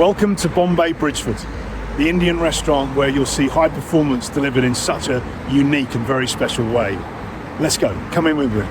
Welcome to Bombay Bridgford, the Indian restaurant where you'll see high performance delivered in such a unique and very special way. Let's go, come in with me.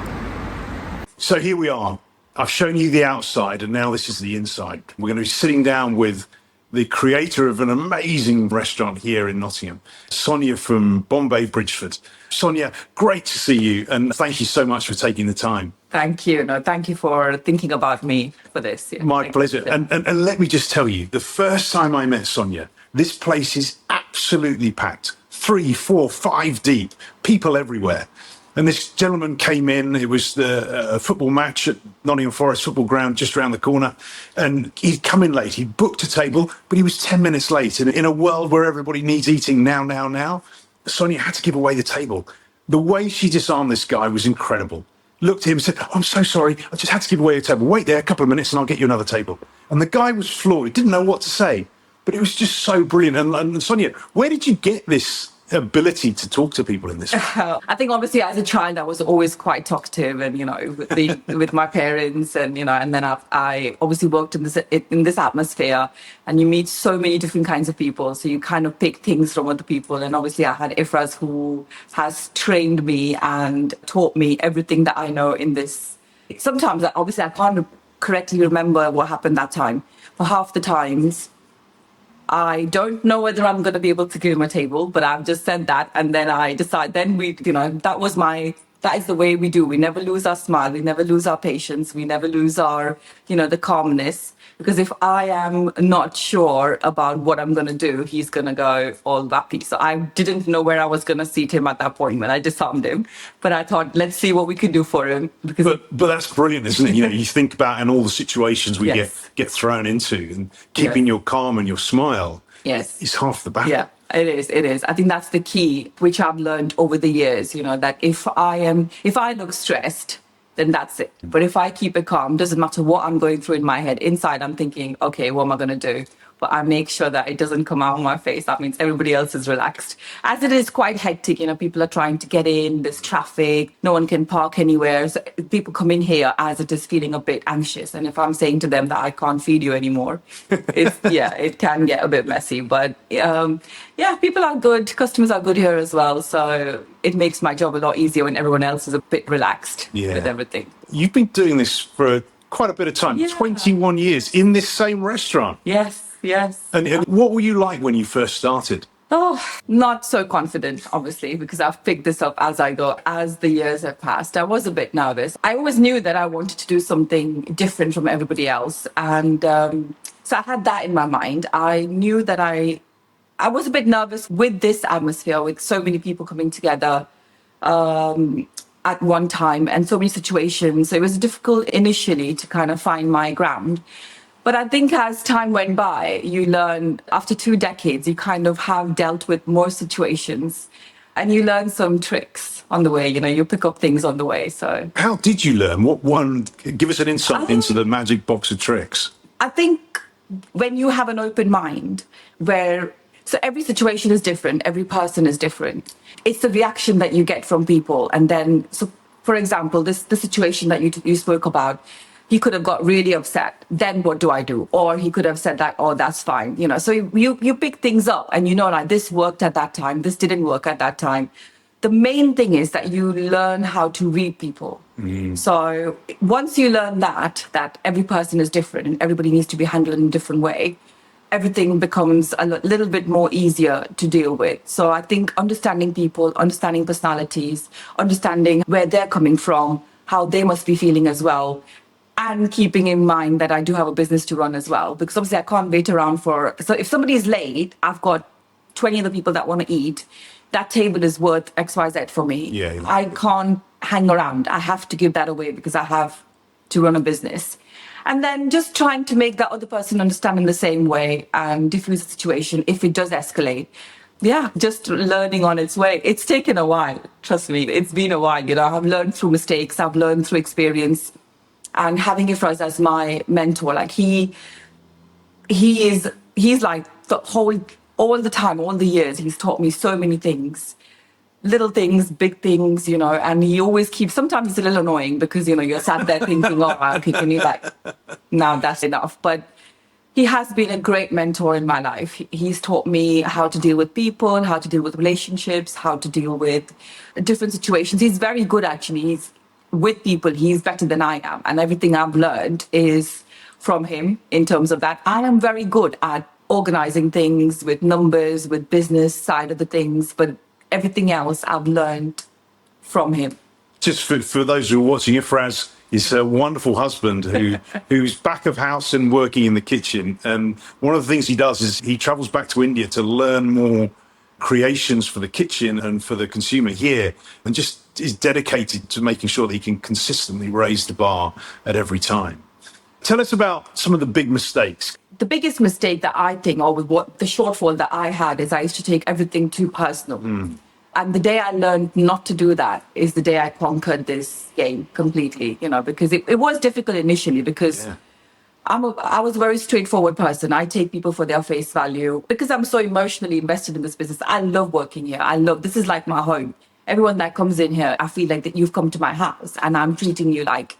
So here we are. I've shown you the outside and now this is the inside. We're going to be sitting down with the creator of an amazing restaurant here in Nottingham, Sonia from Bombay Bridgford. Sonia, great to see you and thank you so much for taking the time. Thank you. No, thank you for thinking about me for this. Yeah, My pleasure. And let me just tell you, the first time I met Sonia, this place is absolutely packed. 3, 4, 5 deep, people everywhere. And this gentleman came in, it was a football match at Nottingham Forest football ground just around the corner. And he'd come in late, he'd booked a table, but he was 10 minutes late. And in a world where everybody needs eating now, Sonia had to give away the table. The way she disarmed this guy was incredible. Looked at him and said, I'm so sorry, I just had to give away a table. Wait there a couple of minutes and I'll get you another table. And the guy was floored, he didn't know what to say. But it was just so brilliant. And Sonia, where did you get this ability to talk to people in this way? I think obviously as a child I was always quite talkative and with my parents and and then I obviously worked in this atmosphere and you meet so many different kinds of people, so you kind of pick things from other people. And obviously I had Ifraz who has trained me and taught me everything that I know in this. Sometimes obviously I can't correctly remember what happened that time, but half the times I don't know whether I'm going to be able to give him a table, but I've just said that. And then I decide, then that is the way we do. We never lose our smile. We never lose our patience. We never lose our, the calmness. Because if I am not sure about what I'm going to do, he's going to go all wappy. So I didn't know where I was going to seat him at that point when I disarmed him. But I thought, let's see what we could do for him. But that's brilliant, isn't it? You think about in all the situations we get thrown into, and keeping your calm and your smile is half the battle. Yeah, it is. I think that's the key, which I've learned over the years, that if I look stressed, then that's it. But if I keep it calm, doesn't matter what I'm going through in my head. Inside, I'm thinking, okay, what am I going to do? But I make sure that it doesn't come out on my face. That means everybody else is relaxed. As it is quite hectic, people are trying to get in, there's traffic, no one can park anywhere. So people come in here as it is feeling a bit anxious. And if I'm saying to them that I can't feed you anymore, it can get a bit messy. But people are good, customers are good here as well. So it makes my job a lot easier when everyone else is a bit relaxed with everything. You've been doing this for quite a bit of time, 21 years in this same restaurant. Yes. And what were you like when you first started? Oh, not so confident, obviously, because I've picked this up as I go. As the years have passed, I was a bit nervous. I always knew that I wanted to do something different from everybody else. And so I had that in my mind. I knew that I was a bit nervous with this atmosphere, with so many people coming together at one time and so many situations. So it was difficult initially to kind of find my ground. But I think as time went by, you learn, after 2 decades, you kind of have dealt with more situations and you learn some tricks on the way, you pick up things on the way. So how did you learn? What one? Give us an insight into the magic box of tricks. I think when you have an open mind so every situation is different, every person is different. It's the reaction that you get from people. And then, so for example, the situation that you spoke about, he could have got really upset. Then what do I do? Or he could have said that, oh, that's fine. So you pick things up and like this worked at that time. This didn't work at that time. The main thing is that you learn how to read people. So once you learn that every person is different and everybody needs to be handled in a different way, everything becomes a little bit more easier to deal with. So I think understanding people, understanding personalities, understanding where they're coming from, how they must be feeling as well, and keeping in mind that I do have a business to run as well, because obviously I can't wait around so if somebody is late, I've got 20 other people that want to eat, that table is worth XYZ for me. I can't hang around. I have to give that away because I have to run a business. And then just trying to make that other person understand in the same way and diffuse the situation if it does escalate. Just learning on its way. It's taken a while, trust me. It's been a while. I've learned through mistakes, I've learned through experience. And having Ifraz as my mentor, like he's like all the time, all the years, he's taught me so many things, little things, big things, and he always keeps, sometimes it's a little annoying because, you're sat there thinking, oh, okay, can you now that's enough. But he has been a great mentor in my life. He's taught me how to deal with people, how to deal with relationships, how to deal with different situations. He's very good, actually. He's with people. He's better than I am. And everything I've learned is from him in terms of that. I am very good at organizing things with numbers, with business side of the things, but everything else I've learned from him. Just for those who are watching, Ifraz is a wonderful husband who's back of house and working in the kitchen. And one of the things he does is he travels back to India to learn more creations for the kitchen and for the consumer here, and just is dedicated to making sure that he can consistently raise the bar at every time. Tell us about some of the big mistakes. The biggest mistake that I think, or what the shortfall that I had, is I used to take everything too personal. And the day I learned not to do that is the day I conquered this game completely, because it was difficult initially, because I was a very straightforward person. I take people for their face value because I'm so emotionally invested in this business. I love working here. This is like my home. Everyone that comes in here, I feel like that you've come to my house and I'm treating you like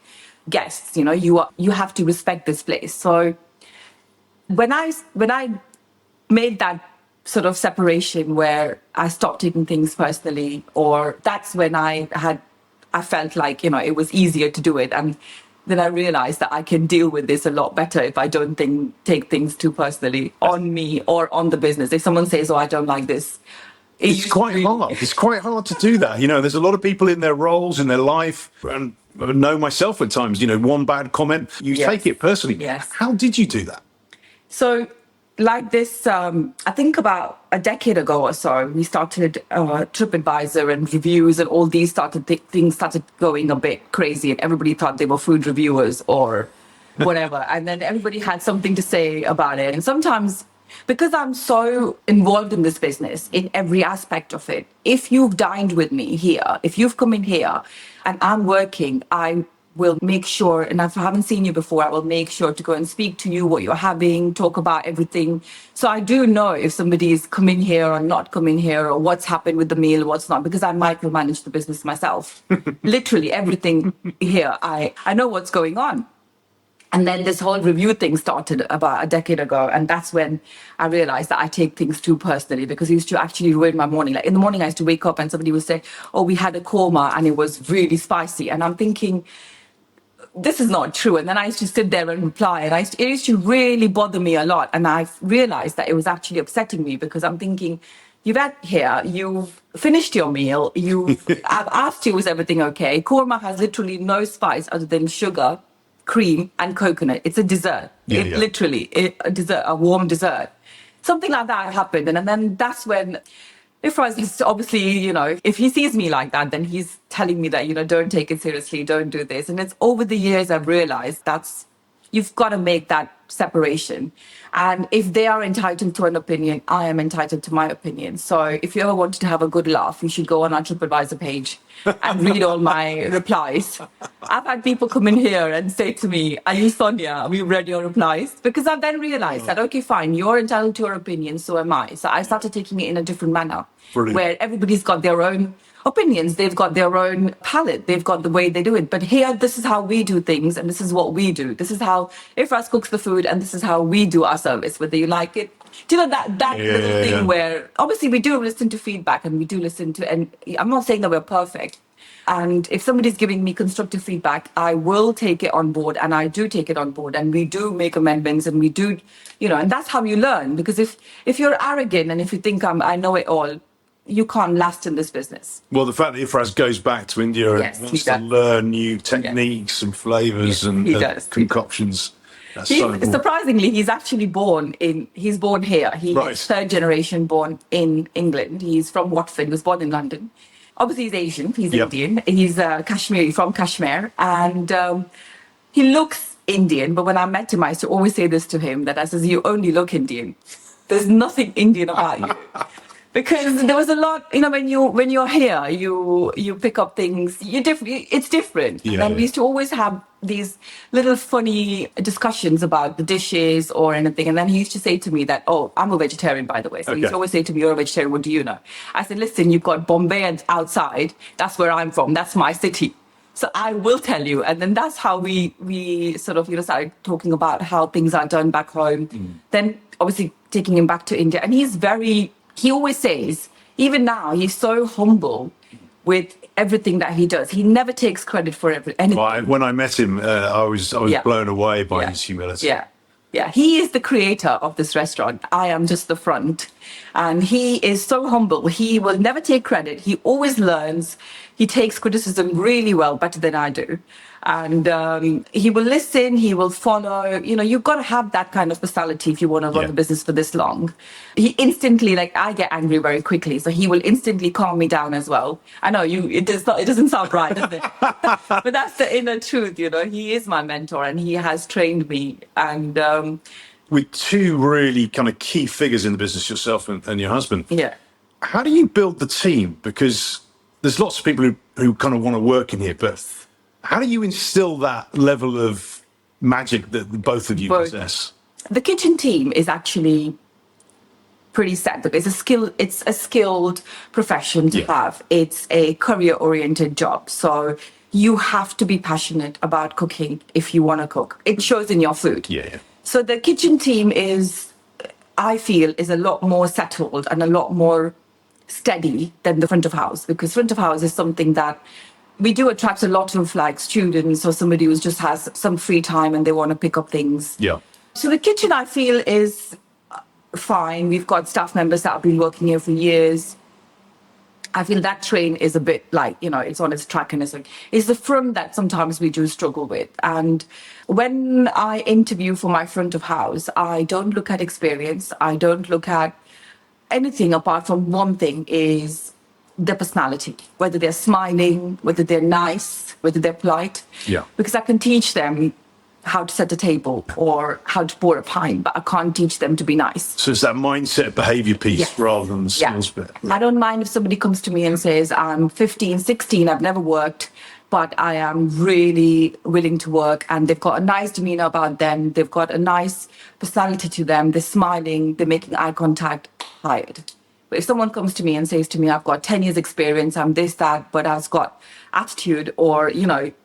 guests. You have to respect this place. So when I made that sort of separation where I stopped taking things personally, or that's when I felt like, it was easier to do it. And then I realized that I can deal with this a lot better if I don't take things too personally on me or on the business. If someone says, oh, I don't like this. It's quite hard. It's quite hard to do that. There's a lot of people in their roles, in their life, and I know myself at times, one bad comment, you take it personally. Yes. How did you do that? So like this, I think about a decade ago or so, we started TripAdvisor and reviews, and all these things started going a bit crazy, and everybody thought they were food reviewers or whatever. And then everybody had something to say about it. And sometimes, because I'm so involved in this business, in every aspect of it, if you've dined with me here, if you've come in here and I'm working, I will make sure, and if I haven't seen you before, I will make sure to go and speak to you, what you're having, talk about everything. So I do know if somebody's come in here or not come in here, or what's happened with the meal, what's not, because I micromanage the business myself. Literally everything here, I know what's going on. And then this whole review thing started about a decade ago. And that's when I realized that I take things too personally, because it used to actually ruin my morning. Like in the morning, I used to wake up and somebody would say, oh, we had a korma and it was really spicy. And I'm thinking, this is not true. And then I used to sit there and reply. And it used to really bother me a lot. And I realized that it was actually upsetting me, because I'm thinking, you've had here, you've finished your meal, I've asked you, is everything okay? Korma has literally no spice other than sugar, cream, and coconut. It's a dessert. Literally, a dessert, a warm dessert. Something like that happened. And then that's when Ifraz is obviously, if he sees me like that, then he's telling me that, don't take it seriously, don't do this. And it's over the years I've realized you've got to make that separation. And if they are entitled to an opinion, I am entitled to my opinion. So if you ever wanted to have a good laugh, you should go on our TripAdvisor page and read all my replies. I've had people come in here and say to me, are you Sonia? We read your replies. Because I've then realized that, okay, fine, you're entitled to your opinion, so am I. So I started taking it in a different manner. Brilliant. Where everybody's got their own opinions, they've got their own palette, they've got the way they do it. But here, this is how we do things, and this is what we do. This is how Ifraz cooks the food, and this is how we do our service, whether you like it. Do you know that little thing where obviously we do listen to feedback, and we do listen to, and I'm not saying that we're perfect. And if somebody's giving me constructive feedback, I will take it on board, and I do take it on board, and we do make amendments, and we do, and that's how you learn. Because if you're arrogant and if you think I know it all, you can't last in this business. Well, the fact that Ifraz goes back to India and wants to learn new techniques and flavours and concoctions. Surprisingly, he's actually he's born here. He's third generation born in England. He's from Watford. He was born in London. Obviously, he's Asian. He's Indian. He's Kashmiri, from Kashmir. And he looks Indian. But when I met him, I used to always say this to him, that I says, you only look Indian. There's nothing Indian about you. Because there was a lot, when you're here, you pick up things. It's different. And we used to always have these little funny discussions about the dishes or anything. And then he used to say to me that, oh, I'm a vegetarian, by the way. So he used to always say to me, you're a vegetarian, what do you know? I said, listen, you've got Bombay outside. That's where I'm from. That's my city. So I will tell you. And then that's how we sort of, started talking about how things are done back home. Then obviously taking him back to India. And he always says, even now, he's so humble with everything that he does. He never takes credit for anything. Well, when I met him, I was blown away by his humility. Yeah. Yeah, he is the creator of this restaurant. I am just the front. And he is so humble. He will never take credit. He always learns. He takes criticism really well, better than I do. And he will listen, he will follow. You've got to have that kind of personality if you want to run the business for this long. He instantly, I get angry very quickly, so he will instantly calm me down as well. I know it doesn't sound right, does it? But that's the inner truth, He is my mentor and he has trained me. And with two really kind of key figures in the business, yourself and your husband. Yeah. How do you build the team? Because there's lots of people who kind of want to work in here, but how do you instill that level of magic that both of you possess? The kitchen team is actually pretty set. It's a skilled profession to have. It's a career-oriented job. So you have to be passionate about cooking if you want to cook. It shows in your food. Yeah. So the kitchen team I feel, is a lot more settled and a lot more steady than the front of house, because front of house is something that we do attract a lot of students or somebody who just has some free time and they want to pick up things. Yeah. So the kitchen, I feel, is fine. We've got staff members that have been working here for years. I feel that train is a bit it's on its track and it's the front that sometimes we do struggle with. And when I interview for my front of house, I don't look at experience. I don't look at anything apart from one thing, is their personality, whether they're smiling, whether they're nice, whether they're polite. Yeah. Because I can teach them how to set a table or how to pour a pint, but I can't teach them to be nice. So it's that mindset behavior piece rather than the skills bit. I don't mind if somebody comes to me and says, I'm 15, 16, I've never worked, but I am really willing to work, and they've got a nice demeanor about them. They've got a nice personality to them. They're smiling, they're making eye contact, hired. But if someone comes to me and says to me, I've got 10 years experience, I'm this, that, but I've got attitude, or,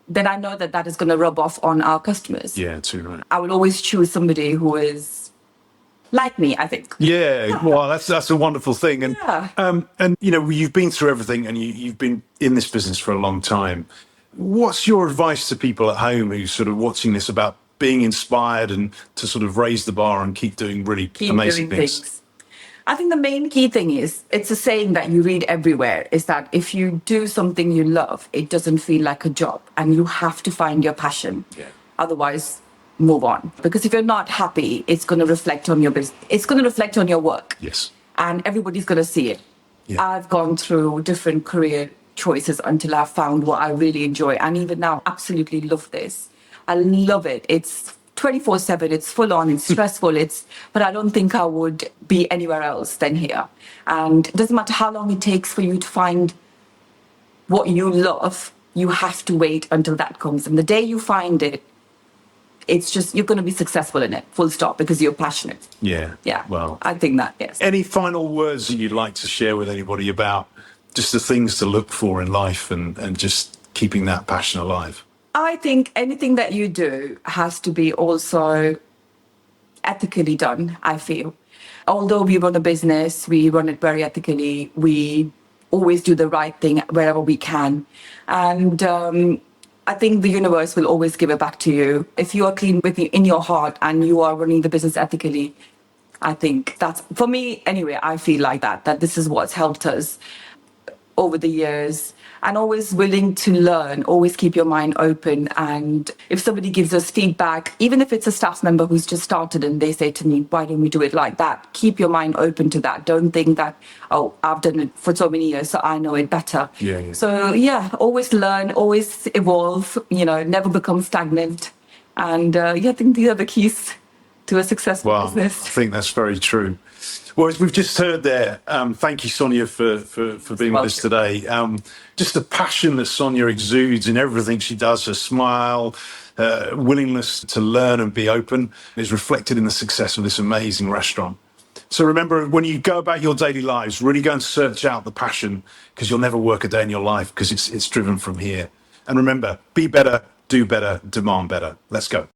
then I know that is going to rub off on our customers. Yeah, too right. I will always choose somebody who is like me, I think. Yeah, well, that's a wonderful thing. And, and you've been through everything and you've been in this business for a long time. What's your advice to people at home who's sort of watching this about being inspired and to sort of raise the bar and keep doing really amazing things? I think the main key thing is, it's a saying that you read everywhere, is that if you do something you love, it doesn't feel like a job, and you have to find your passion. Yeah. Otherwise, move on. Because if you're not happy, it's going to reflect on your business. It's going to reflect on your work. Yes. And everybody's going to see it. Yeah. I've gone through different career choices until I found what I really enjoy. And even now, absolutely love this. I love it. It's 24/7, it's full on, it's stressful, but I don't think I would be anywhere else than here. And it doesn't matter how long it takes for you to find what you love, you have to wait until that comes. And the day you find it, it's just, you're going to be successful in it, full stop, because you're passionate. Yeah. Yeah. Well, I think that, yes. Any final words that you'd like to share with anybody about just the things to look for in life and just keeping that passion alive? I think anything that you do has to be also ethically done, I feel. Although we run a business, we run it very ethically. We always do the right thing wherever we can. And I think the universe will always give it back to you. If you are clean in your heart and you are running the business ethically, I think that's, for me anyway, I feel like that this is what's helped us over the years. And always willing to learn, always keep your mind open. And if somebody gives us feedback, even if it's a staff member who's just started and they say to me, why don't we do it like that? Keep your mind open to that. Don't think that, oh, I've done it for so many years, so I know it better. Yeah. So always learn, always evolve, never become stagnant. And I think these are the keys to a successful business. I think that's very true. Well, as we've just heard there, thank you, Sonia, for being with us today. Just the passion that Sonia exudes in everything she does, her smile, willingness to learn and be open is reflected in the success of this amazing restaurant. So remember, when you go about your daily lives, really go and search out the passion, because you'll never work a day in your life because it's driven from here. And remember, be better, do better, demand better. Let's go.